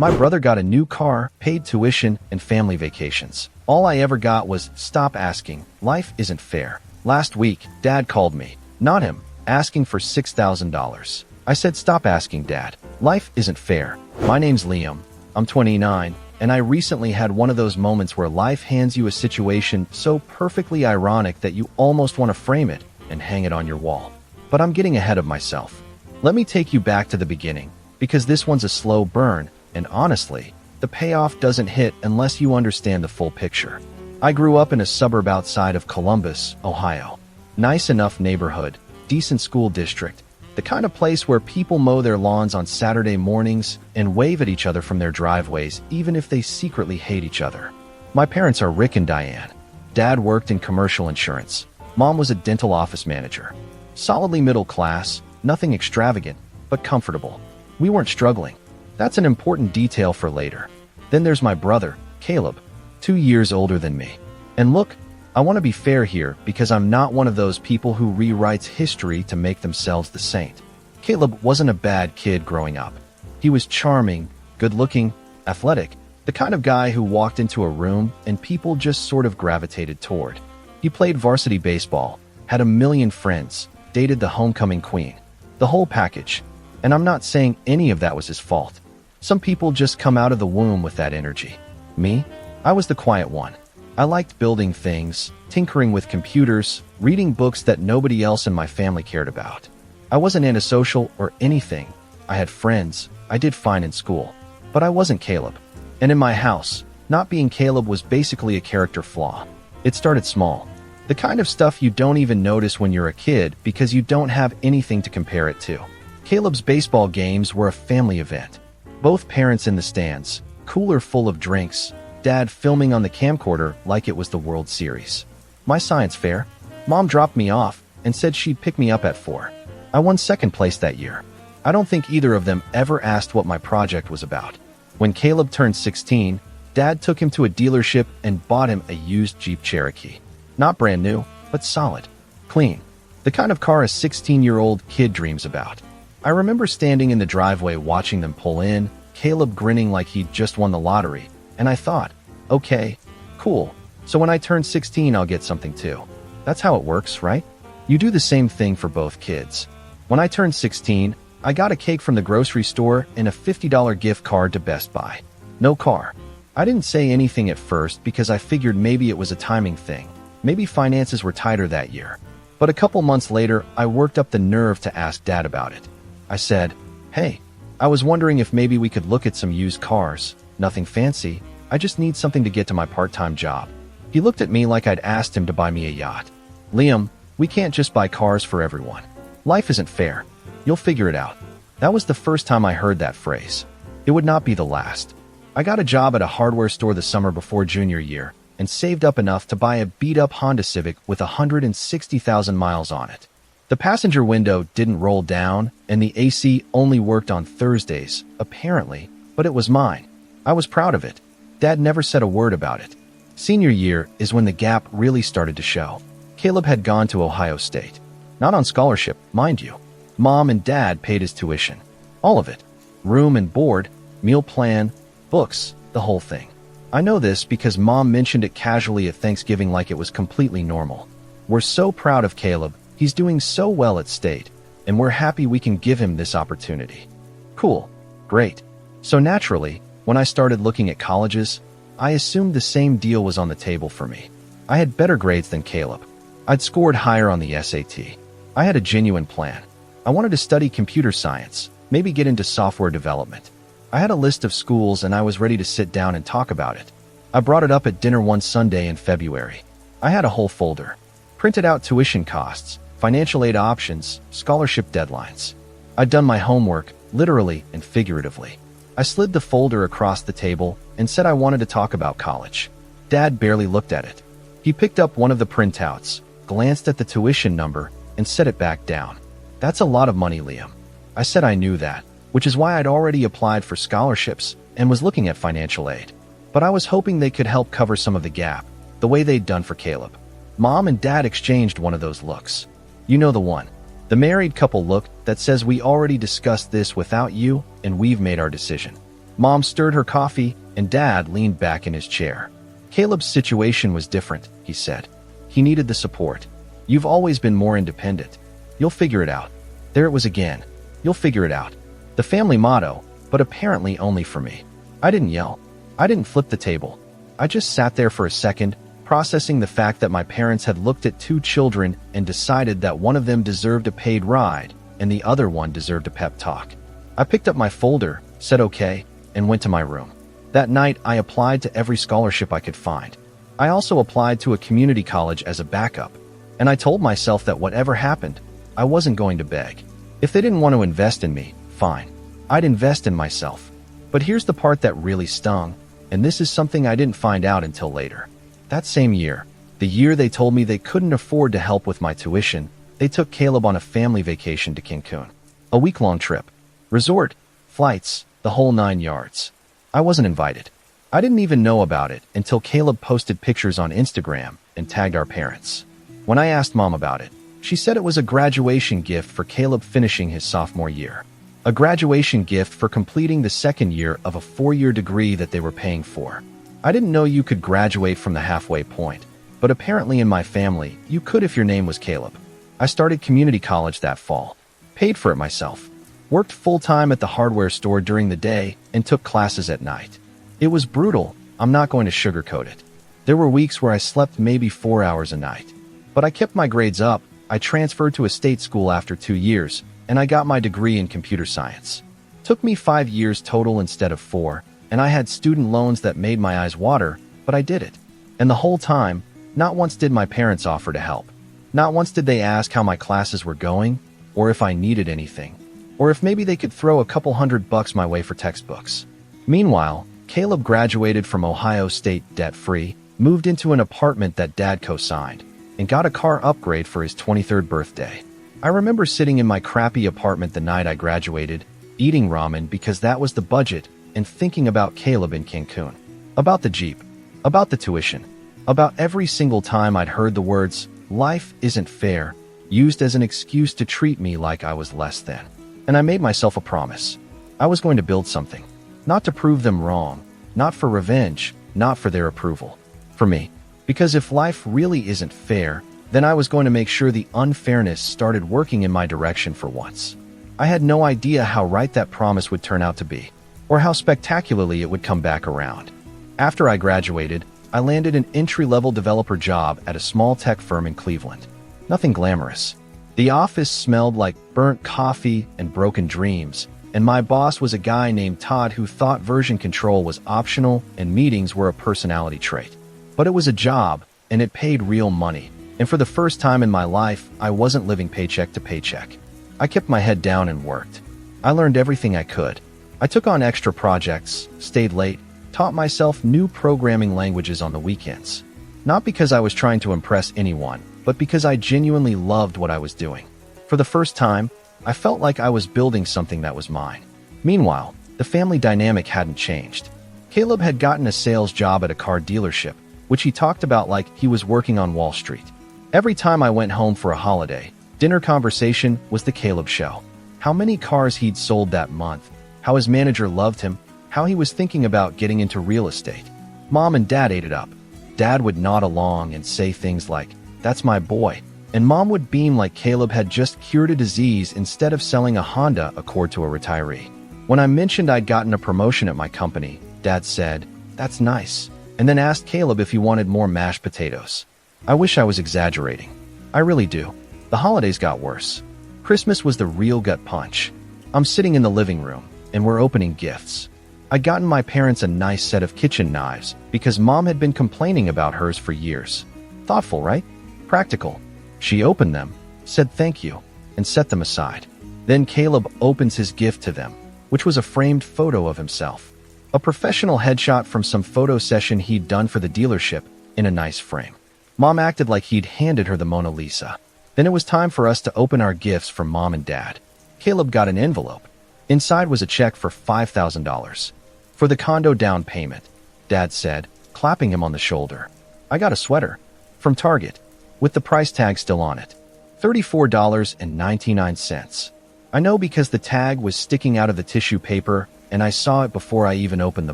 My brother got a new car, paid tuition, and family vacations. All I ever got was, "Stop asking. Life isn't fair." Last week, Dad called me. Not him, asking for $6,000. I said, "Stop asking, Dad. Life isn't fair." My name's Liam. I'm 29, and I recently had one of those moments where life hands you a situation so perfectly ironic that you almost want to frame it and hang it on your wall. But I'm getting ahead of myself. Let me take you back to the beginning, because this one's a slow burn, and honestly, the payoff doesn't hit unless you understand the full picture. I grew up in a suburb outside of Columbus, Ohio. Nice enough neighborhood, decent school district, the kind of place where people mow their lawns on Saturday mornings and wave at each other from their driveways even if they secretly hate each other. My parents are Rick and Diane. Dad worked in commercial insurance. Mom was a dental office manager. Solidly middle class, nothing extravagant, but comfortable. We weren't struggling. That's an important detail for later. Then there's my brother, Caleb, 2 years older than me. And look, I want to be fair here because I'm not one of those people who rewrites history to make themselves the saint. Caleb wasn't a bad kid growing up. He was charming, good-looking, athletic, the kind of guy who walked into a room and people just sort of gravitated toward. He played varsity baseball, had a million friends, dated the homecoming queen, the whole package. And I'm not saying any of that was his fault. Some people just come out of the womb with that energy. Me? I was the quiet one. I liked building things, tinkering with computers, reading books that nobody else in my family cared about. I wasn't antisocial or anything. I had friends. I did fine in school. But I wasn't Caleb. And in my house, not being Caleb was basically a character flaw. It started small. The kind of stuff you don't even notice when you're a kid because you don't have anything to compare it to. Caleb's baseball games were a family event. Both parents in the stands, cooler full of drinks, Dad filming on the camcorder like it was the World Series. My science fair, Mom dropped me off and said she'd pick me up at 4. I won second place that year. I don't think either of them ever asked what my project was about. When Caleb turned 16, Dad took him to a dealership and bought him a used Jeep Cherokee. Not brand new, but solid. Clean. The kind of car a 16-year-old kid dreams about. I remember standing in the driveway watching them pull in, Caleb grinning like he'd just won the lottery, and I thought, okay, cool, so when I turn 16 I'll get something too. That's how it works, right? You do the same thing for both kids. When I turned 16, I got a cake from the grocery store and a $50 gift card to Best Buy. No car. I didn't say anything at first because I figured maybe it was a timing thing. Maybe finances were tighter that year. But a couple months later, I worked up the nerve to ask Dad about it. I said, "Hey, I was wondering if maybe we could look at some used cars. Nothing fancy. I just need something to get to my part-time job." He looked at me like I'd asked him to buy me a yacht. "Liam, we can't just buy cars for everyone. Life isn't fair. You'll figure it out." That was the first time I heard that phrase. It would not be the last. I got a job at a hardware store the summer before junior year and saved up enough to buy a beat-up Honda Civic with 160,000 miles on it. The passenger window didn't roll down, and the AC only worked on Thursdays, apparently, but it was mine. I was proud of it. Dad never said a word about it. Senior year is when the gap really started to show. Caleb had gone to Ohio State. Not on scholarship, mind you. Mom and Dad paid his tuition. All of it. Room and board, meal plan, books, the whole thing. I know this because Mom mentioned it casually at Thanksgiving like it was completely normal. We're so proud of Caleb. He's doing so well at State, and we're happy we can give him this opportunity. Cool. Great. So naturally, when I started looking at colleges, I assumed the same deal was on the table for me. I had better grades than Caleb. I'd scored higher on the SAT. I had a genuine plan. I wanted to study computer science, maybe get into software development. I had a list of schools and I was ready to sit down and talk about it. I brought it up at dinner one Sunday in February. I had a whole folder. Printed out tuition costs, financial aid options, scholarship deadlines. I'd done my homework, literally and figuratively. I slid the folder across the table and said I wanted to talk about college. Dad barely looked at it. He picked up one of the printouts, glanced at the tuition number, and set it back down. "That's a lot of money, Liam." I said I knew that, which is why I'd already applied for scholarships and was looking at financial aid. But I was hoping they could help cover some of the gap, the way they'd done for Caleb. Mom and Dad exchanged one of those looks. You know the one. The married couple look that says we already discussed this without you and we've made our decision. Mom stirred her coffee, and Dad leaned back in his chair. Caleb's situation was different, he said. He needed the support. You've always been more independent. You'll figure it out. There it was again. You'll figure it out. The family motto, but apparently only for me. I didn't yell. I didn't flip the table. I just sat there for a second, processing the fact that my parents had looked at two children and decided that one of them deserved a paid ride and the other one deserved a pep talk. I picked up my folder, said okay, and went to my room. That night, I applied to every scholarship I could find. I also applied to a community college as a backup, and I told myself that whatever happened, I wasn't going to beg. If they didn't want to invest in me, fine. I'd invest in myself. But here's the part that really stung, and this is something I didn't find out until later. That same year, the year they told me they couldn't afford to help with my tuition, they took Caleb on a family vacation to Cancun. A week-long trip. Resort, flights, the whole 9 yards. I wasn't invited. I didn't even know about it until Caleb posted pictures on Instagram and tagged our parents. When I asked Mom about it, she said it was a graduation gift for Caleb finishing his sophomore year. A graduation gift for completing the second year of a 4-year degree that they were paying for. I didn't know you could graduate from the halfway point, but apparently in my family, you could if your name was Caleb. I started community college that fall, paid for it myself, worked full-time at the hardware store during the day, and took classes at night. It was brutal, I'm not going to sugarcoat it. There were weeks where I slept maybe 4 hours a night. But I kept my grades up, I transferred to a state school after 2 years, and I got my degree in computer science. Took me 5 years total instead of 4, and I had student loans that made my eyes water, but I did it. And the whole time, not once did my parents offer to help. Not once did they ask how my classes were going, or if I needed anything, or if maybe they could throw a couple $100 my way for textbooks. Meanwhile, Caleb graduated from Ohio State debt-free, moved into an apartment that Dad co-signed, and got a car upgrade for his 23rd birthday. I remember sitting in my crappy apartment the night I graduated, eating ramen because that was the budget, and thinking about Caleb in Cancun. About the Jeep. About the tuition. About every single time I'd heard the words, "Life isn't fair," used as an excuse to treat me like I was less than. And I made myself a promise. I was going to build something. Not to prove them wrong. Not for revenge. Not for their approval. For me. Because if life really isn't fair, then I was going to make sure the unfairness started working in my direction for once. I had no idea how right that promise would turn out to be, or how spectacularly it would come back around. After I graduated, I landed an entry-level developer job at a small tech firm in Cleveland. Nothing glamorous. The office smelled like burnt coffee and broken dreams, and my boss was a guy named Todd who thought version control was optional and meetings were a personality trait. But it was a job, and it paid real money. And for the first time in my life, I wasn't living paycheck to paycheck. I kept my head down and worked. I learned everything I could. I took on extra projects, stayed late, taught myself new programming languages on the weekends. Not because I was trying to impress anyone, but because I genuinely loved what I was doing. For the first time, I felt like I was building something that was mine. Meanwhile, the family dynamic hadn't changed. Caleb had gotten a sales job at a car dealership, which he talked about like he was working on Wall Street. Every time I went home for a holiday, dinner conversation was the Caleb show. How many cars he'd sold that month, how his manager loved him, how he was thinking about getting into real estate. Mom and Dad ate it up. Dad would nod along and say things like, "That's my boy," and Mom would beam like Caleb had just cured a disease instead of selling a Honda Accord to a retiree. When I mentioned I'd gotten a promotion at my company, Dad said, "That's nice," and then asked Caleb if he wanted more mashed potatoes. I wish I was exaggerating. I really do. The holidays got worse. Christmas was the real gut punch. I'm sitting in the living room, and we're opening gifts. I'd gotten my parents a nice set of kitchen knives because Mom had been complaining about hers for years. Thoughtful, right? Practical. She opened them, said thank you, and set them aside. Then Caleb opens his gift to them, which was a framed photo of himself. A professional headshot from some photo session he'd done for the dealership in a nice frame. Mom acted like he'd handed her the Mona Lisa. Then it was time for us to open our gifts from Mom and Dad. Caleb got an envelope. Inside was a check for $5,000. For the condo down payment, Dad said, clapping him on the shoulder. I got a sweater. From Target. With the price tag still on it. $34.99. I know because the tag was sticking out of the tissue paper and I saw it before I even opened the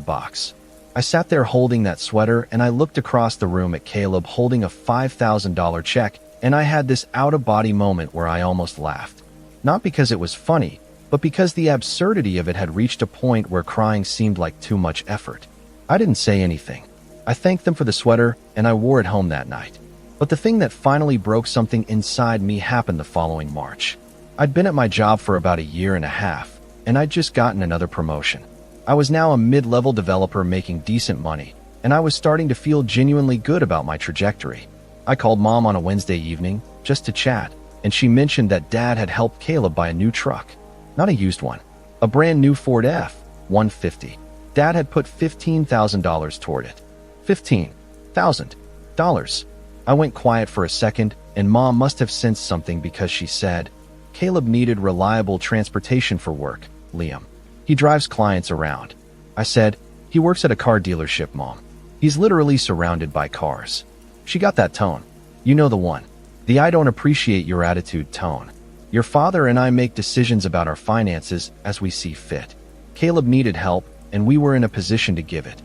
box. I sat there holding that sweater, and I looked across the room at Caleb holding a $5,000 check, and I had this out-of-body moment where I almost laughed. Not because it was funny, but because the absurdity of it had reached a point where crying seemed like too much effort. I didn't say anything. I thanked them for the sweater, and I wore it home that night. But the thing that finally broke something inside me happened the following March. I'd been at my job for about a year and a half, and I'd just gotten another promotion. I was now a mid-level developer making decent money, and I was starting to feel genuinely good about my trajectory. I called Mom on a Wednesday evening, just to chat, and she mentioned that Dad had helped Caleb buy a new truck. Not a used one. A brand new Ford F-150. Dad had put $15,000 toward it. $15,000. I went quiet for a second, and Mom must have sensed something because she said, "Caleb needed reliable transportation for work, Liam. He drives clients around." I said, "He works at a car dealership, Mom. He's literally surrounded by cars." She got that tone. You know the one. The "I don't appreciate your attitude" tone. Your father and I make decisions about our finances as we see fit. Caleb needed help, and we were in a position to give it.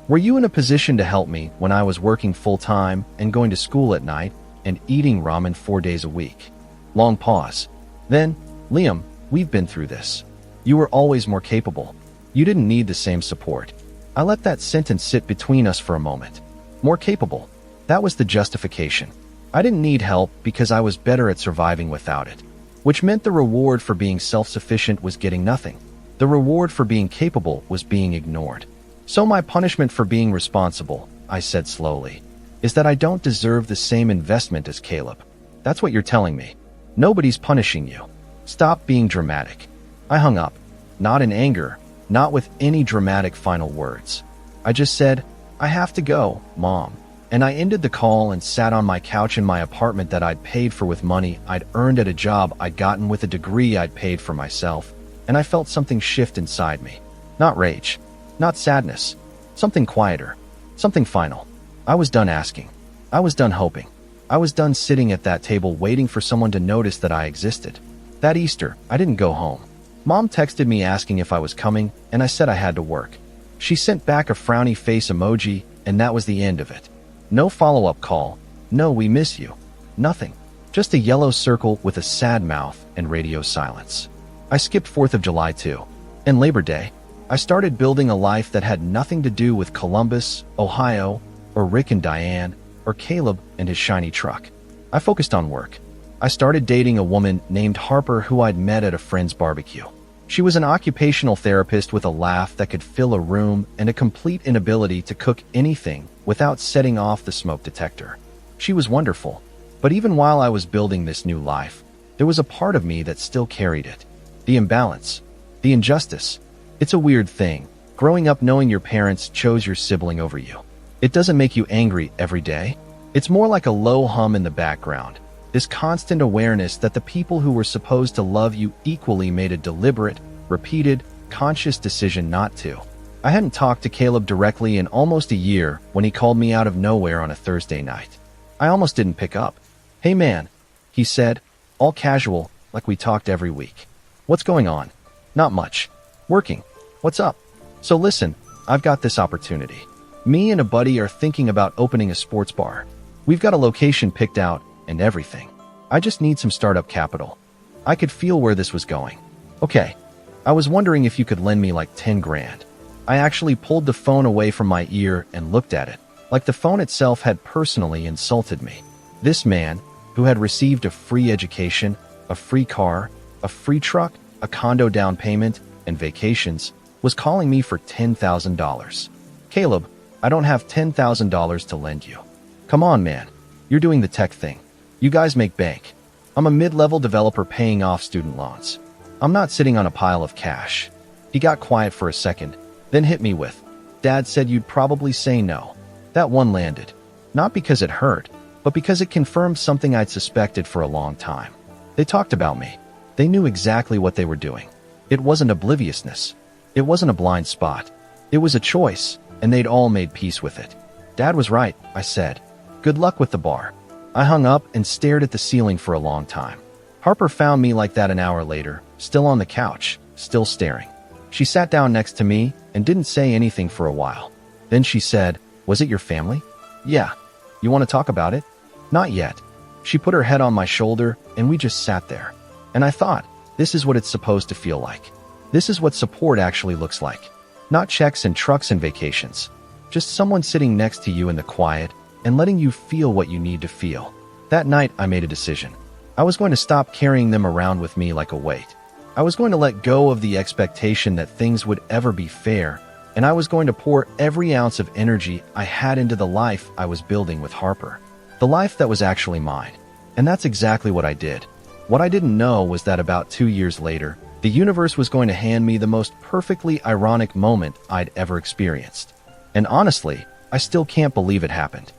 Were you in a position to help me when I was working full-time and going to school at night and eating ramen 4 days a week? Long pause. Then, Liam, we've been through this. You were always more capable. You didn't need the same support. I let that sentence sit between us for a moment. More capable. That was the justification. I didn't need help because I was better at surviving without it, which meant the reward for being self-sufficient was getting nothing. The reward for being capable was being ignored. So my punishment for being responsible, I said slowly, is that I don't deserve the same investment as Caleb. That's what you're telling me. Nobody's punishing you. Stop being dramatic. I hung up, not in anger, not with any dramatic final words. I just said, "I have to go, Mom." And I ended the call and sat on my couch in my apartment that I'd paid for with money I'd earned at a job I'd gotten with a degree I'd paid for myself, and I felt something shift inside me. Not rage, not sadness, something quieter, something final. I was done asking. I was done hoping. I was done sitting at that table waiting for someone to notice that I existed. That Easter, I didn't go home. Mom texted me asking if I was coming, and I said I had to work. She sent back a frowny face emoji, and that was the end of it. No follow-up call. No, "we miss you." Nothing. Just a yellow circle with a sad mouth and radio silence. I skipped 4th of July too. And Labor Day. I started building a life that had nothing to do with Columbus, Ohio, or Rick and Diane, or Caleb and his shiny truck. I focused on work. I started dating a woman named Harper who I'd met at a friend's barbecue. She was an occupational therapist with a laugh that could fill a room and a complete inability to cook anything without setting off the smoke detector. She was wonderful, but even while I was building this new life, there was a part of me that still carried it. The imbalance, the injustice. It's a weird thing, growing up knowing your parents chose your sibling over you. It doesn't make you angry every day. It's more like a low hum in the background. This constant awareness that the people who were supposed to love you equally made a deliberate, repeated, conscious decision not to. I hadn't talked to Caleb directly in almost a year when he called me out of nowhere on a Thursday night. I almost didn't pick up. "Hey man," he said, all casual, like we talked every week. "What's going on?" "Not much. Working. What's up?" "So listen, I've got this opportunity. Me and a buddy are thinking about opening a sports bar. We've got a location picked out and everything. I just need some startup capital." I could feel where this was going. "Okay. I was wondering if you could lend me like 10 grand. I actually pulled the phone away from my ear and looked at it, like the phone itself had personally insulted me. This man, who had received a free education, a free car, a free truck, a condo down payment, and vacations, was calling me for $10,000. "Caleb, I don't have $10,000 to lend you." "Come on, man. You're doing the tech thing. You guys make bank. I'm a mid-level developer paying off student loans. I'm not sitting on a pile of cash." He got quiet for a second, then hit me with, "Dad said you'd probably say no." That one landed. Not because it hurt, but because it confirmed something I'd suspected for a long time. They talked about me. They knew exactly what they were doing. It wasn't obliviousness. It wasn't a blind spot. It was a choice, and they'd all made peace with it. "Dad was right," I said. "Good luck with the bar." I hung up and stared at the ceiling for a long time. Harper found me like that an hour later, still on the couch, still staring. She sat down next to me and didn't say anything for a while. Then she said, "Was it your family?" "Yeah." "You want to talk about it?" "Not yet." She put her head on my shoulder and we just sat there. And I thought, this is what it's supposed to feel like. This is what support actually looks like. Not checks and trucks and vacations. Just someone sitting next to you in the quiet and letting you feel what you need to feel. That night, I made a decision. I was going to stop carrying them around with me like a weight. I was going to let go of the expectation that things would ever be fair, and I was going to pour every ounce of energy I had into the life I was building with Harper. The life that was actually mine. And that's exactly what I did. What I didn't know was that about 2 years later, the universe was going to hand me the most perfectly ironic moment I'd ever experienced. And honestly, I still can't believe it happened.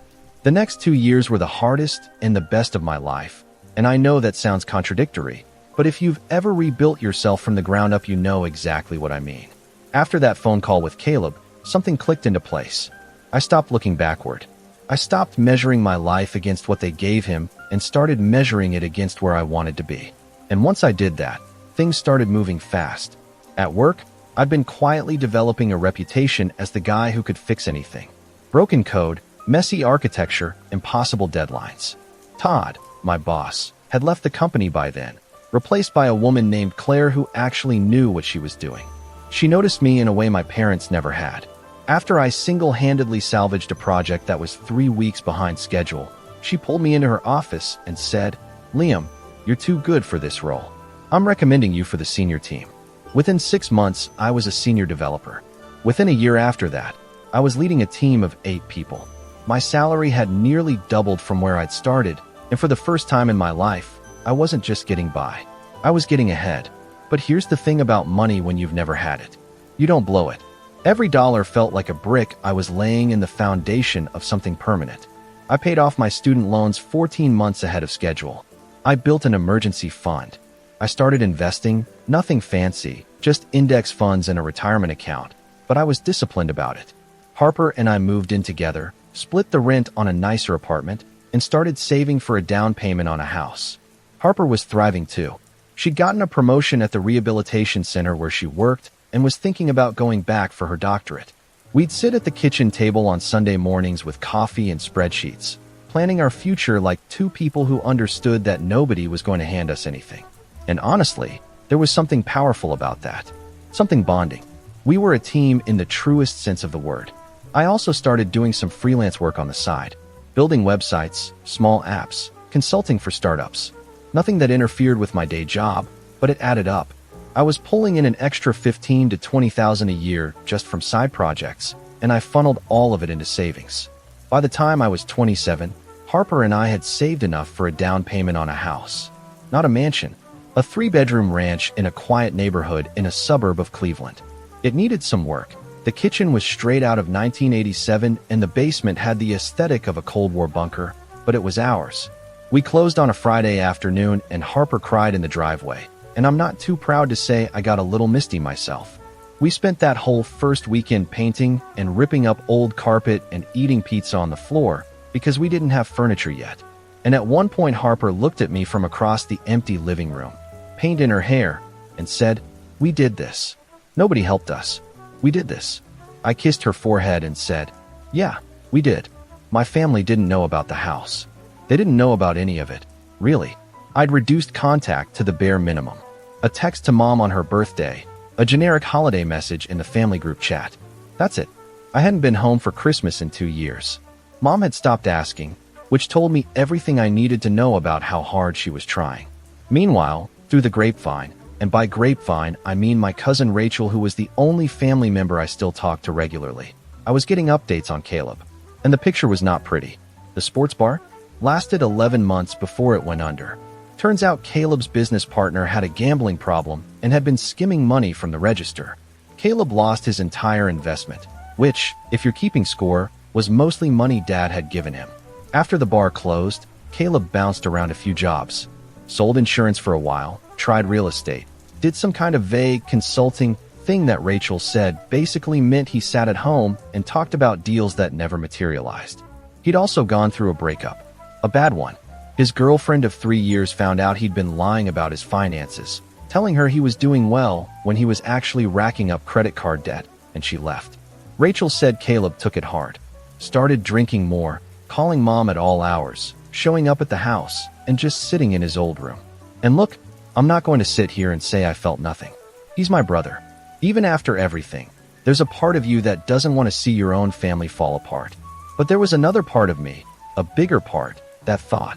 The next 2 years were the hardest and the best of my life, and I know that sounds contradictory, but if you've ever rebuilt yourself from the ground up, you know exactly what I mean. After that phone call with Caleb, something clicked into place. I stopped looking backward. I stopped measuring my life against what they gave him and started measuring it against where I wanted to be. And once I did that, things started moving fast. At work, I'd been quietly developing a reputation as the guy who could fix anything. Broken code, messy architecture, impossible deadlines. Todd, my boss, had left the company by then, replaced by a woman named Claire who actually knew what she was doing. She noticed me in a way my parents never had. After I single-handedly salvaged a project that was 3 weeks behind schedule, she pulled me into her office and said, "Liam, you're too good for this role. I'm recommending you for the senior team." Within 6 months, I was a senior developer. Within a year after that, I was leading a team of 8 people. My salary had nearly doubled from where I'd started, and for the first time in my life, I wasn't just getting by. I was getting ahead. But here's the thing about money when you've never had it. You don't blow it. Every dollar felt like a brick I was laying in the foundation of something permanent. I paid off my student loans 14 months ahead of schedule. I built an emergency fund. I started investing, nothing fancy, just index funds and a retirement account, but I was disciplined about it. Harper and I moved in together, split the rent on a nicer apartment, and started saving for a down payment on a house. Harper was thriving too. She'd gotten a promotion at the rehabilitation center where she worked and was thinking about going back for her doctorate. We'd sit at the kitchen table on Sunday mornings with coffee and spreadsheets, planning our future like two people who understood that nobody was going to hand us anything. And honestly, there was something powerful about that. Something bonding. We were a team in the truest sense of the word. I also started doing some freelance work on the side, building websites, small apps, consulting for startups. Nothing that interfered with my day job, but it added up. I was pulling in an extra $15,000 to $20,000 a year just from side projects, and I funneled all of it into savings. By the time I was 27, Harper and I had saved enough for a down payment on a house. Not a mansion, a 3-bedroom ranch in a quiet neighborhood in a suburb of Cleveland. It needed some work. The kitchen was straight out of 1987 and the basement had the aesthetic of a Cold War bunker, but it was ours. We closed on a Friday afternoon and Harper cried in the driveway. And I'm not too proud to say I got a little misty myself. We spent that whole first weekend painting and ripping up old carpet and eating pizza on the floor because we didn't have furniture yet. And at one point Harper looked at me from across the empty living room, paint in her hair, and said, "We did this. Nobody helped us. We did this." I kissed her forehead and said, "Yeah, we did." My family didn't know about the house. They didn't know about any of it, really. I'd reduced contact to the bare minimum. A text to mom on her birthday, a generic holiday message in the family group chat. That's it. I hadn't been home for Christmas in 2 years. Mom had stopped asking, which told me everything I needed to know about how hard she was trying. Meanwhile, through the grapevine, and by grapevine I mean my cousin Rachel, who was the only family member I still talked to regularly, I was getting updates on Caleb. And the picture was not pretty. The sports bar lasted 11 months before it went under. Turns out Caleb's business partner had a gambling problem and had been skimming money from the register. Caleb lost his entire investment, which, if you're keeping score, was mostly money Dad had given him. After the bar closed, Caleb bounced around a few jobs. Sold insurance for a while, tried real estate, did some kind of vague consulting thing that Rachel said basically meant he sat at home and talked about deals that never materialized. He'd also gone through a breakup. A bad one. His girlfriend of 3 years found out he'd been lying about his finances, telling her he was doing well when he was actually racking up credit card debt, and she left. Rachel said Caleb took it hard, started drinking more, calling mom at all hours, showing up at the house, and just sitting in his old room. And look, I'm not going to sit here and say I felt nothing. He's my brother. Even after everything, there's a part of you that doesn't want to see your own family fall apart. But there was another part of me, a bigger part, that thought,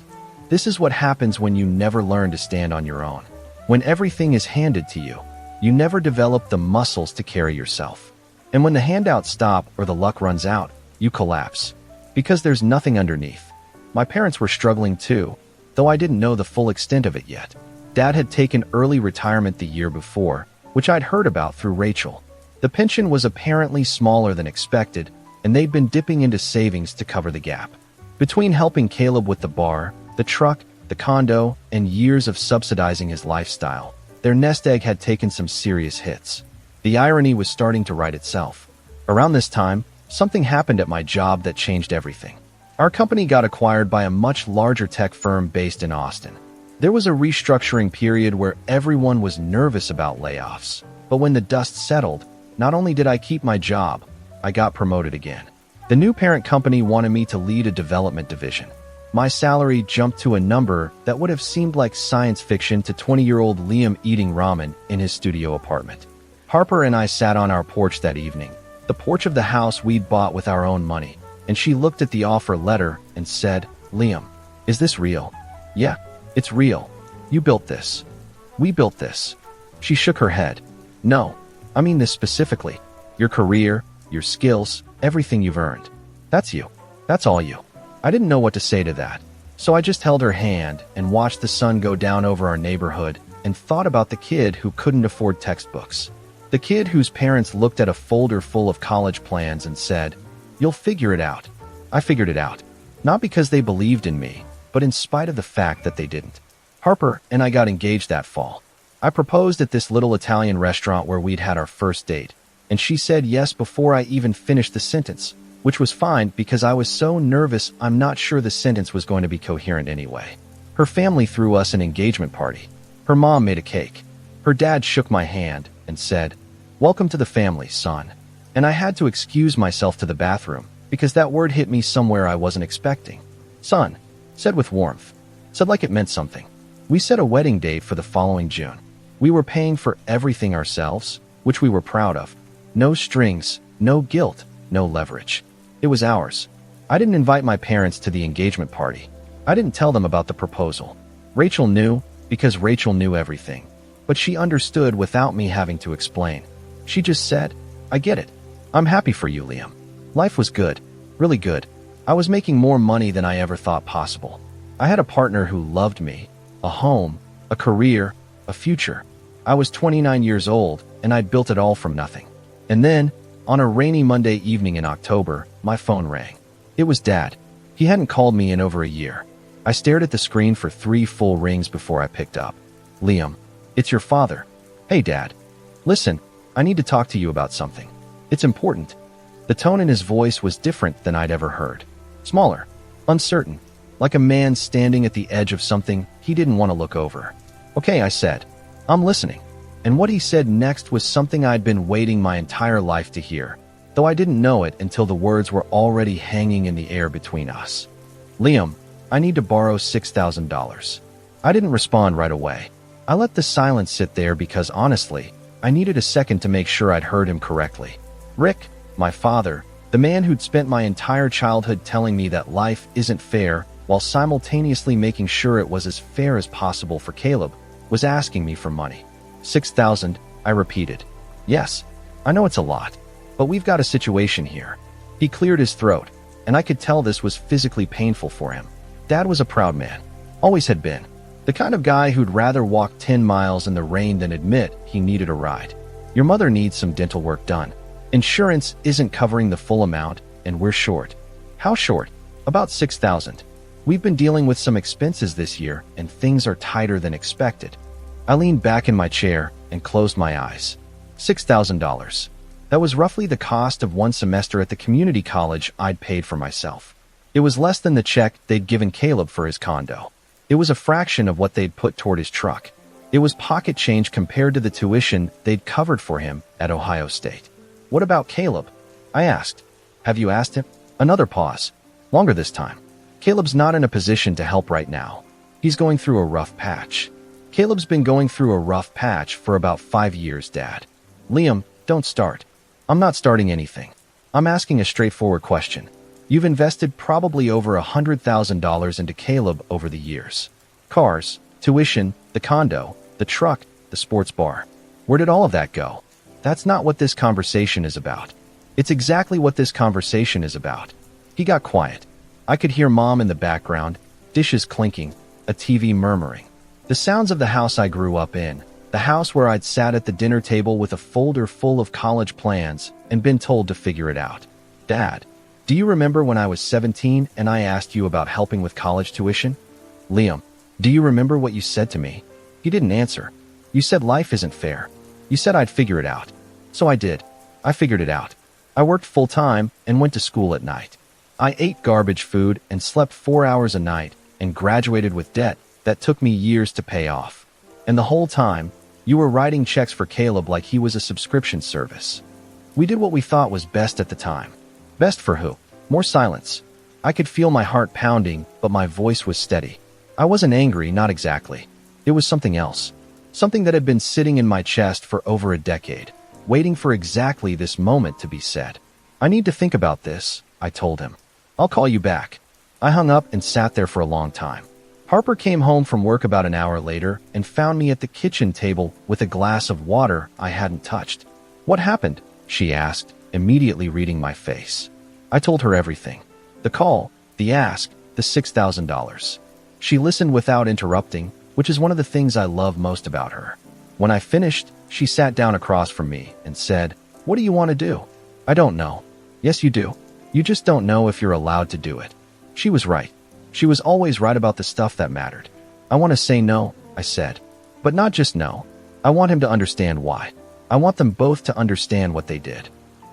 this is what happens when you never learn to stand on your own. When everything is handed to you, you never develop the muscles to carry yourself. And when the handouts stop or the luck runs out, you collapse. Because there's nothing underneath. My parents were struggling too, though I didn't know the full extent of it yet. Dad had taken early retirement the year before, which I'd heard about through Rachel. The pension was apparently smaller than expected, and they'd been dipping into savings to cover the gap. Between helping Caleb with the bar, the truck, the condo, and years of subsidizing his lifestyle, their nest egg had taken some serious hits. The irony was starting to write itself. Around this time, something happened at my job that changed everything. Our company got acquired by a much larger tech firm based in Austin. There was a restructuring period where everyone was nervous about layoffs. But when the dust settled, not only did I keep my job, I got promoted again. The new parent company wanted me to lead a development division. My salary jumped to a number that would have seemed like science fiction to 20-year-old Liam eating ramen in his studio apartment. Harper and I sat on our porch that evening, the porch of the house we'd bought with our own money, and she looked at the offer letter and said, "Liam, is this real?" "Yeah, it's real. You built this. We built this." She shook her head. "No, I mean this specifically. Your career, your skills, everything you've earned. That's you. That's all you." I didn't know what to say to that, so I just held her hand and watched the sun go down over our neighborhood and thought about the kid who couldn't afford textbooks. The kid whose parents looked at a folder full of college plans and said, "You'll figure it out." I figured it out. Not because they believed in me, but in spite of the fact that they didn't. Harper and I got engaged that fall. I proposed at this little Italian restaurant where we'd had our first date, and she said yes before I even finished the sentence, which was fine because I was so nervous I'm not sure the sentence was going to be coherent anyway. Her family threw us an engagement party. Her mom made a cake. Her dad shook my hand and said, "Welcome to the family, son." And I had to excuse myself to the bathroom because that word hit me somewhere I wasn't expecting. "Son," said with warmth, said like it meant something. We set a wedding date for the following June. We were paying for everything ourselves, which we were proud of. No strings, no guilt, no leverage. It was ours. I didn't invite my parents to the engagement party. I didn't tell them about the proposal. Rachel knew because Rachel knew everything. But she understood without me having to explain. She just said, "I get it. I'm happy for you, Liam." Life was good. Really good. I was making more money than I ever thought possible. I had a partner who loved me, a home, a career, a future. I was 29 years old, and I'd built it all from nothing. And then, on a rainy Monday evening in October, my phone rang. It was Dad. He hadn't called me in over a year. I stared at the screen for 3 full rings before I picked up. "Liam, it's your father." "Hey, Dad. Listen, I need to talk to you about something. It's important." The tone in his voice was different than I'd ever heard. Smaller, uncertain, like a man standing at the edge of something he didn't want to look over. "Okay," I said. "I'm listening." And what he said next was something I'd been waiting my entire life to hear, though I didn't know it until the words were already hanging in the air between us. "Liam, I need to borrow $6,000. I didn't respond right away. I let the silence sit there because, honestly, I needed a second to make sure I'd heard him correctly. Rick, my father, the man who'd spent my entire childhood telling me that life isn't fair while simultaneously making sure it was as fair as possible for Caleb, was asking me for money. $6,000, I repeated. "Yes, I know it's a lot, but we've got a situation here." He cleared his throat, and I could tell this was physically painful for him. Dad was a proud man. Always had been. The kind of guy who'd rather walk 10 miles in the rain than admit he needed a ride. "Your mother needs some dental work done. Insurance isn't covering the full amount, and we're short." "How short?" "About $6,000. We've been dealing with some expenses this year, and things are tighter than expected." I leaned back in my chair and closed my eyes. $6,000. That was roughly the cost of 1 semester at the community college I'd paid for myself. It was less than the check they'd given Caleb for his condo. It was a fraction of what they'd put toward his truck. It was pocket change compared to the tuition they'd covered for him at Ohio State. What about Caleb? I asked. Have you asked him? Another pause. Longer this time. Caleb's not in a position to help right now. He's going through a rough patch. Caleb's been going through a rough patch for about 5 years, Dad. Liam, don't start. I'm not starting anything. I'm asking a straightforward question. You've invested probably over $100,000 into Caleb over the years. Cars, tuition, the condo, the truck, the sports bar. Where did all of that go? That's not what this conversation is about. It's exactly what this conversation is about. He got quiet. I could hear Mom in the background, dishes clinking, a TV murmuring. The sounds of the house I grew up in, the house where I'd sat at the dinner table with a folder full of college plans and been told to figure it out. Dad, do you remember when I was 17 and I asked you about helping with college tuition? Liam, do you remember what you said to me? He didn't answer. You said life isn't fair. You said I'd figure it out. So I did. I figured it out. I worked full-time and went to school at night. I ate garbage food and slept 4 hours a night and graduated with debt that took me years to pay off. And the whole time, you were writing checks for Caleb like he was a subscription service. We did what we thought was best at the time. Best for who? More silence. I could feel my heart pounding, but my voice was steady. I wasn't angry, not exactly. It was something else. Something that had been sitting in my chest for over a decade, waiting for exactly this moment to be said. I need to think about this, I told him. I'll call you back. I hung up and sat there for a long time. Harper came home from work about an hour later and found me at the kitchen table with a glass of water I hadn't touched. What happened? She asked, immediately reading my face. I told her everything. The call, the ask, the $6,000. She listened without interrupting, which is one of the things I love most about her. When I finished, she sat down across from me and said, "What do you want to do?" I don't know. Yes, you do. You just don't know if you're allowed to do it. She was right. She was always right about the stuff that mattered. I want to say no, I said. But not just no. I want him to understand why. I want them both to understand what they did.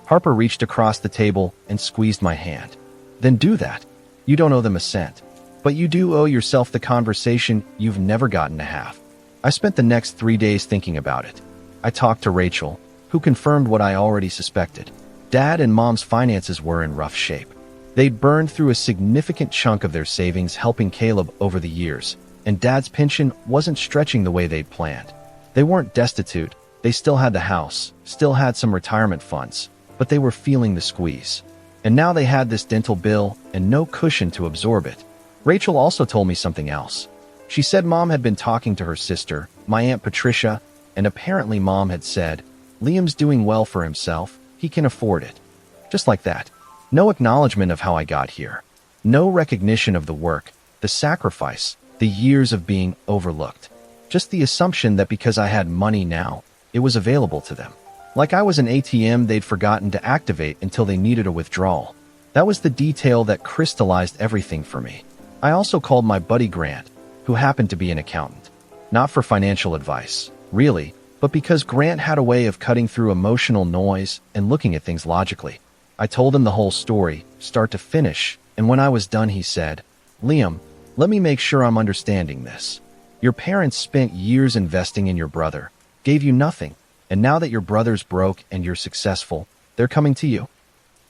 Harper reached across the table and squeezed my hand. Then do that. You don't owe them a cent. But you do owe yourself the conversation you've never gotten to have. I spent the next 3 days thinking about it. I talked to Rachel, who confirmed what I already suspected. Dad and Mom's finances were in rough shape. They'd burned through a significant chunk of their savings helping Caleb over the years, and Dad's pension wasn't stretching the way they'd planned. They weren't destitute. They still had the house, still had some retirement funds, but they were feeling the squeeze. And now they had this dental bill and no cushion to absorb it. Rachel also told me something else. She said Mom had been talking to her sister, my Aunt Patricia, and apparently Mom had said, "Liam's doing well for himself. He can afford it." Just like that. No acknowledgement of how I got here. No recognition of the work, the sacrifice, the years of being overlooked. Just the assumption that because I had money now, it was available to them. Like I was an ATM they'd forgotten to activate until they needed a withdrawal. That was the detail that crystallized everything for me. I also called my buddy Grant, who happened to be an accountant. Not for financial advice, really, but because Grant had a way of cutting through emotional noise and looking at things logically. I told him the whole story, start to finish, and when I was done he said, "Liam, let me make sure I'm understanding this. Your parents spent years investing in your brother, gave you nothing, and now that your brother's broke and you're successful, they're coming to you."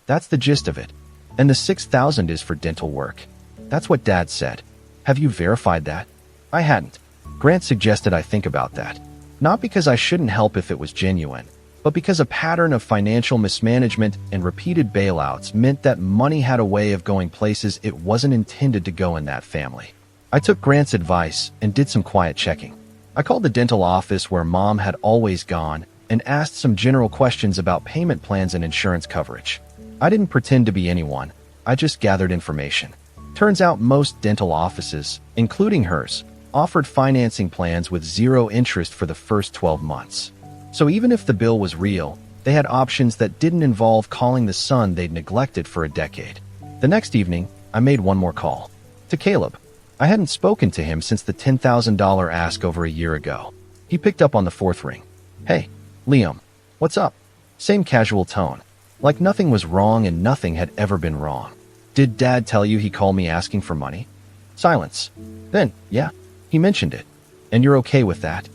That's the gist of it. And the $6,000 is for dental work. That's what Dad said. Have you verified that? I hadn't. Grant suggested I think about that. Not because I shouldn't help if it was genuine, but because a pattern of financial mismanagement and repeated bailouts meant that money had a way of going places it wasn't intended to go in that family. I took Grant's advice and did some quiet checking. I called the dental office where Mom had always gone and asked some general questions about payment plans and insurance coverage. I didn't pretend to be anyone. I just gathered information. Turns out most dental offices, including hers, offered financing plans with 0 interest for the first 12 months. So even if the bill was real, they had options that didn't involve calling the son they'd neglected for a decade. The next evening, I made one more call. To Caleb. I hadn't spoken to him since the $10,000 ask over a year ago. He picked up on the 4th ring. "Hey, Liam, what's up?" Same casual tone. Like nothing was wrong and nothing had ever been wrong. "Did Dad tell you he called me asking for money?" Silence. Then, yeah, he mentioned it. "And you're okay with that?"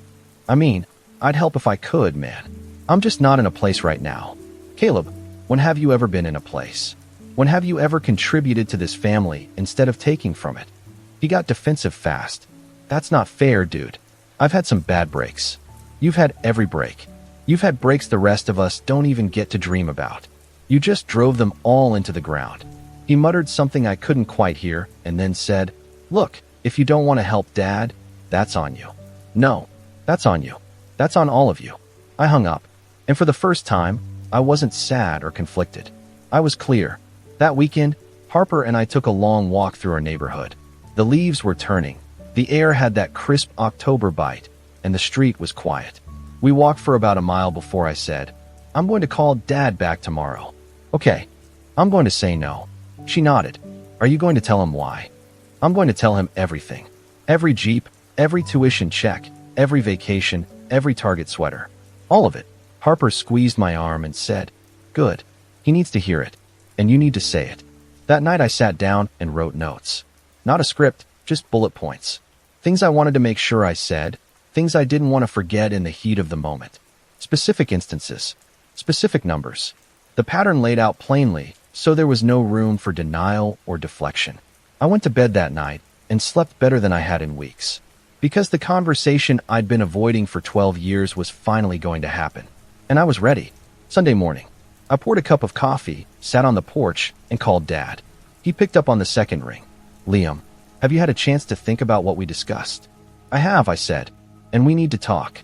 I mean, I'd help if I could, man. I'm just not in a place right now. Caleb, when have you ever been in a place? When have you ever contributed to this family instead of taking from it? He got defensive fast. That's not fair, dude. I've had some bad breaks. You've had every break. You've had breaks the rest of us don't even get to dream about. You just drove them all into the ground. He muttered something I couldn't quite hear and then said, "Look, if you don't want to help Dad, that's on you." No, that's on you. That's on all of you. I hung up, and for the first time, I wasn't sad or conflicted. I was clear. That weekend, Harper and I took a long walk through our neighborhood. The leaves were turning. The air had that crisp October bite, and the street was quiet. We walked for about a mile before I said, "I'm going to call Dad back tomorrow." "Okay." "I'm going to say no." She nodded. "Are you going to tell him why?" "I'm going to tell him everything. Every Jeep, every tuition check, every vacation, every Target sweater. All of it." Harper squeezed my arm and said, "Good. He needs to hear it. And you need to say it." That night I sat down and wrote notes. Not a script, just bullet points. Things I wanted to make sure I said, things I didn't want to forget in the heat of the moment. Specific instances. Specific numbers. The pattern laid out plainly, so there was no room for denial or deflection. I went to bed that night and slept better than I had in weeks. Because the conversation I'd been avoiding for 12 years was finally going to happen. And I was ready. Sunday morning, I poured a cup of coffee, sat on the porch, and called Dad. He picked up on the second ring. "Liam, have you had a chance to think about what we discussed?" "I have," I said, "and we need to talk."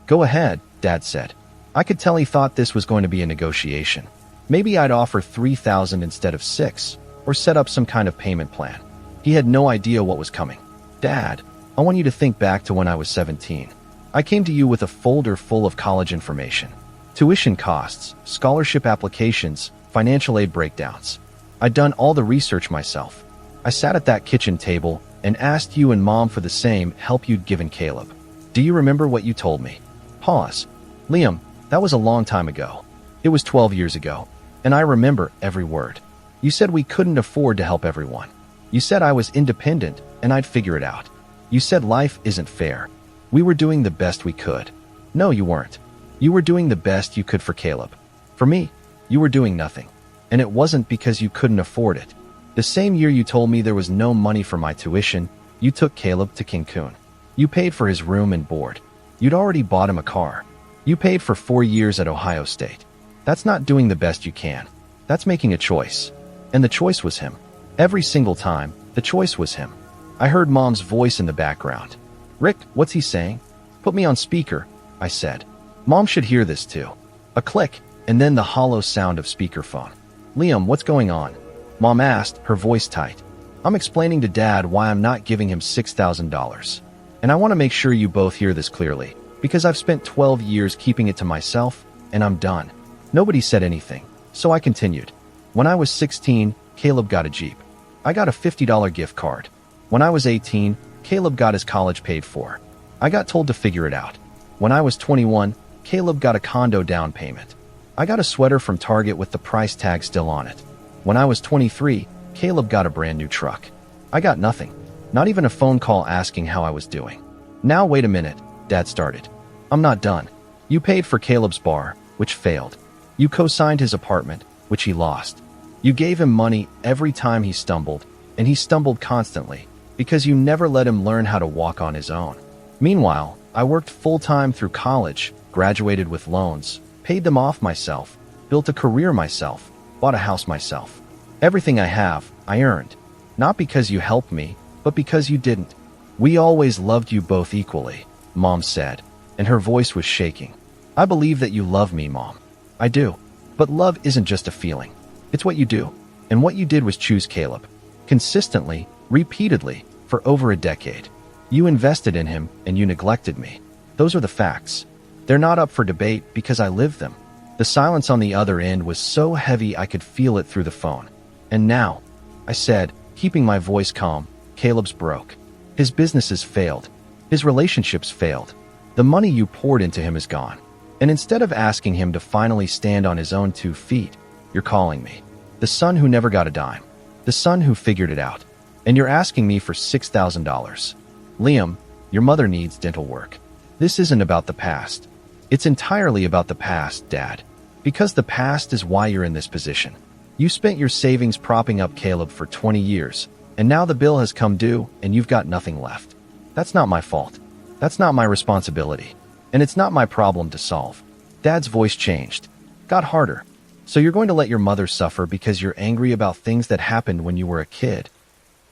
"Go ahead," Dad said. I could tell he thought this was going to be a negotiation. Maybe I'd offer $3,000 instead of $6,000, or set up some kind of payment plan. He had no idea what was coming. "Dad, I want you to think back to when I was 17. I came to you with a folder full of college information. Tuition costs, scholarship applications, financial aid breakdowns. I'd done all the research myself. I sat at that kitchen table and asked you and Mom for the same help you'd given Caleb. Do you remember what you told me?" Pause. "Liam, that was a long time ago. It was 12 years ago, and I remember every word. You said we couldn't afford to help everyone. You said I was independent and I'd figure it out. You said life isn't fair. We were doing the best we could." "No, you weren't. You were doing the best you could for Caleb. For me, you were doing nothing. And it wasn't because you couldn't afford it. The same year you told me there was no money for my tuition, you took Caleb to Cancun. You paid for his room and board. You'd already bought him a car. You paid for 4 years at Ohio State. That's not doing the best you can. That's making a choice. And the choice was him. Every single time, the choice was him." I heard Mom's voice in the background. "Rick, what's he saying?" "Put me on speaker," I said. Mom should hear this too. A click, and then the hollow sound of speakerphone. "Liam, what's going on?" Mom asked, her voice tight. "I'm explaining to Dad why I'm not giving him $6,000. And I want to make sure you both hear this clearly, because I've spent 12 years keeping it to myself, and I'm done." Nobody said anything, so I continued. "When I was 16, Caleb got a Jeep. I got a $50 gift card. When I was 18, Caleb got his college paid for. I got told to figure it out. When I was 21, Caleb got a condo down payment. I got a sweater from Target with the price tag still on it. When I was 23, Caleb got a brand new truck. I got nothing. Not even a phone call asking how I was doing. Now wait a minute," Dad started. "I'm not done. You paid for Caleb's bar, which failed. You co-signed his apartment, which he lost. You gave him money every time he stumbled, and he stumbled constantly, because you never let him learn how to walk on his own. Meanwhile, I worked full-time through college, graduated with loans, paid them off myself, built a career myself, bought a house myself. Everything I have, I earned. Not because you helped me, but because you didn't. We always loved you both equally," Mom said, and her voice was shaking. "I believe that you love me, Mom. I do. But love isn't just a feeling. It's what you do. And what you did was choose Caleb. Consistently, repeatedly, for over a decade. You invested in him, and you neglected me. Those are the facts. They're not up for debate because I lived them." The silence on the other end was so heavy I could feel it through the phone. "And now," I said, keeping my voice calm, "Caleb's broke. His businesses failed. His relationships failed. The money you poured into him is gone. And instead of asking him to finally stand on his own 2 feet, you're calling me. The son who never got a dime. The son who figured it out. And you're asking me for $6,000. Liam, your mother needs dental work. This isn't about the past. It's entirely about the past, Dad. Because the past is why you're in this position. You spent your savings propping up Caleb for 20 years, and now the bill has come due and you've got nothing left. That's not my fault. That's not my responsibility. And it's not my problem to solve. Dad's voice changed. Got harder. So you're going to let your mother suffer because you're angry about things that happened when you were a kid?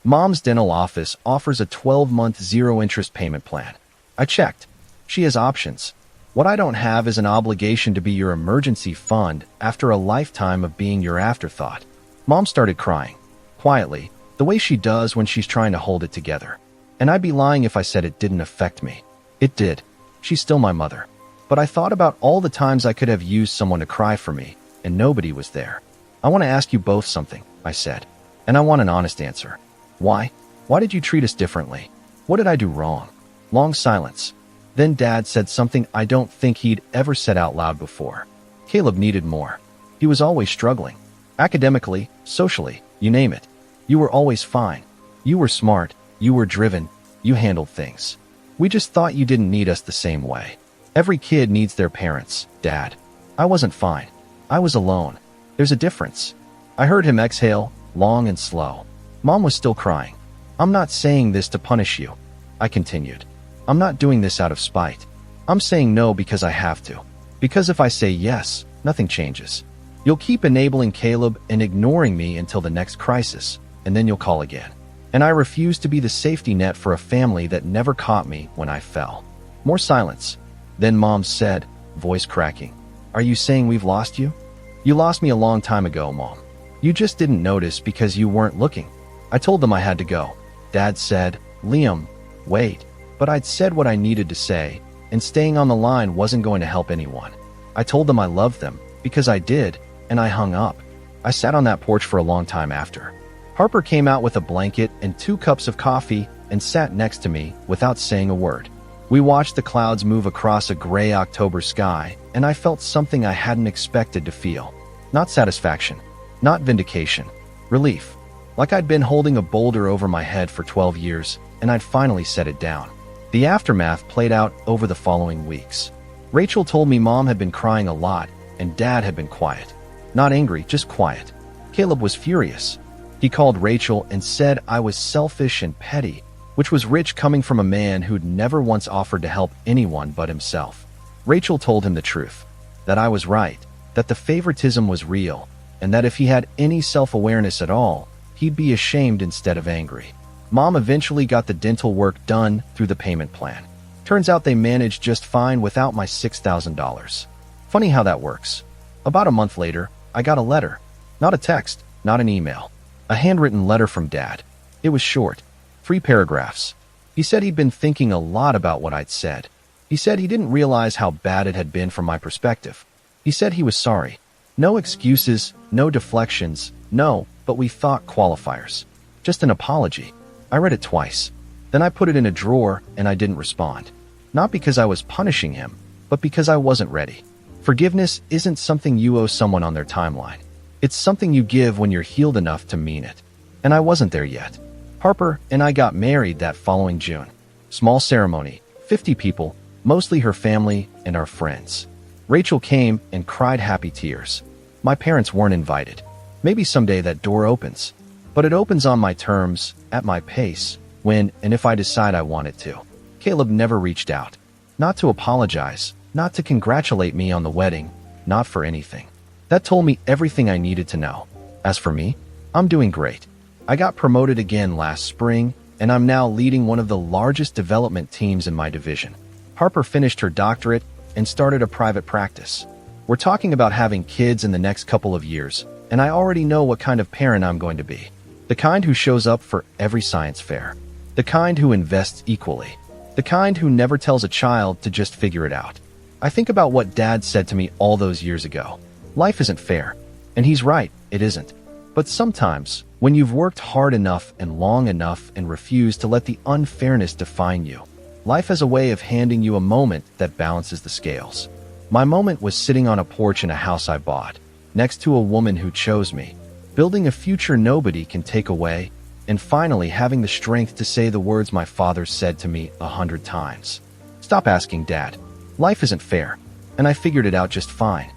Mom's dental office offers a 12-month zero-interest payment plan. I checked. She has options. What I don't have is an obligation to be your emergency fund after a lifetime of being your afterthought. Mom started crying. Quietly, the way she does when she's trying to hold it together. And I'd be lying if I said it didn't affect me. It did. She's still my mother. But I thought about all the times I could have used someone to cry for me, and nobody was there. I want to ask you both something, I said. And I want an honest answer. Why? Why did you treat us differently? What did I do wrong? Long silence. Then Dad said something I don't think he'd ever said out loud before. Caleb needed more. He was always struggling. Academically, socially, you name it. You were always fine. You were smart. You were driven. You handled things. We just thought you didn't need us the same way. Every kid needs their parents, Dad. I wasn't fine. I was alone. There's a difference. I heard him exhale, long and slow. Mom was still crying. I'm not saying this to punish you, I continued. I'm not doing this out of spite. I'm saying no because I have to. Because if I say yes, nothing changes. You'll keep enabling Caleb and ignoring me until the next crisis, and then you'll call again. And I refuse to be the safety net for a family that never caught me when I fell. More silence. Then Mom said, voice cracking, "Are you saying we've lost you?" "You lost me a long time ago, Mom. You just didn't notice because you weren't looking." I told them I had to go. Dad said, "Liam, wait." But I'd said what I needed to say, and staying on the line wasn't going to help anyone. I told them I loved them, because I did, and I hung up. I sat on that porch for a long time after. Harper came out with a blanket and 2 cups of coffee and sat next to me without saying a word. We watched the clouds move across a gray October sky, and I felt something I hadn't expected to feel. Not satisfaction, not vindication, relief. Like I'd been holding a boulder over my head for 12 years, and I'd finally set it down. The aftermath played out over the following weeks. Rachel told me Mom had been crying a lot, and Dad had been quiet. Not angry, just quiet. Caleb was furious. He called Rachel and said I was selfish and petty, which was rich coming from a man who'd never once offered to help anyone but himself. Rachel told him the truth, that I was right, that the favoritism was real, and that if he had any self-awareness at all, he'd be ashamed instead of angry. Mom eventually got the dental work done through the payment plan. Turns out they managed just fine without my $6,000. Funny how that works. About a month later, I got a letter. Not a text, not an email. A handwritten letter from Dad. It was short. 3 paragraphs. He said he'd been thinking a lot about what I'd said. He said he didn't realize how bad it had been from my perspective. He said he was sorry. No excuses, no deflections, no, but we thought qualifiers. Just an apology. I read it twice. Then I put it in a drawer and I didn't respond. Not because I was punishing him, but because I wasn't ready. Forgiveness isn't something you owe someone on their timeline. It's something you give when you're healed enough to mean it. And I wasn't there yet. Harper and I got married that following June. Small ceremony, 50 people, mostly her family and our friends. Rachel came and cried happy tears. My parents weren't invited. Maybe someday that door opens. But it opens on my terms, at my pace, when and if I decide I want it to. Caleb never reached out. Not to apologize, not to congratulate me on the wedding, not for anything. That told me everything I needed to know. As for me, I'm doing great. I got promoted again last spring, and I'm now leading one of the largest development teams in my division. Harper finished her doctorate and started a private practice. We're talking about having kids in the next couple of years, and I already know what kind of parent I'm going to be. The kind who shows up for every science fair. The kind who invests equally. The kind who never tells a child to just figure it out. I think about what Dad said to me all those years ago. Life isn't fair. And he's right, it isn't. But sometimes, when you've worked hard enough and long enough and refuse to let the unfairness define you, life has a way of handing you a moment that balances the scales. My moment was sitting on a porch in a house I bought, next to a woman who chose me, building a future nobody can take away, and finally having the strength to say the words my father said to me 100 times. Stop asking, Dad. Life isn't fair. And I figured it out just fine.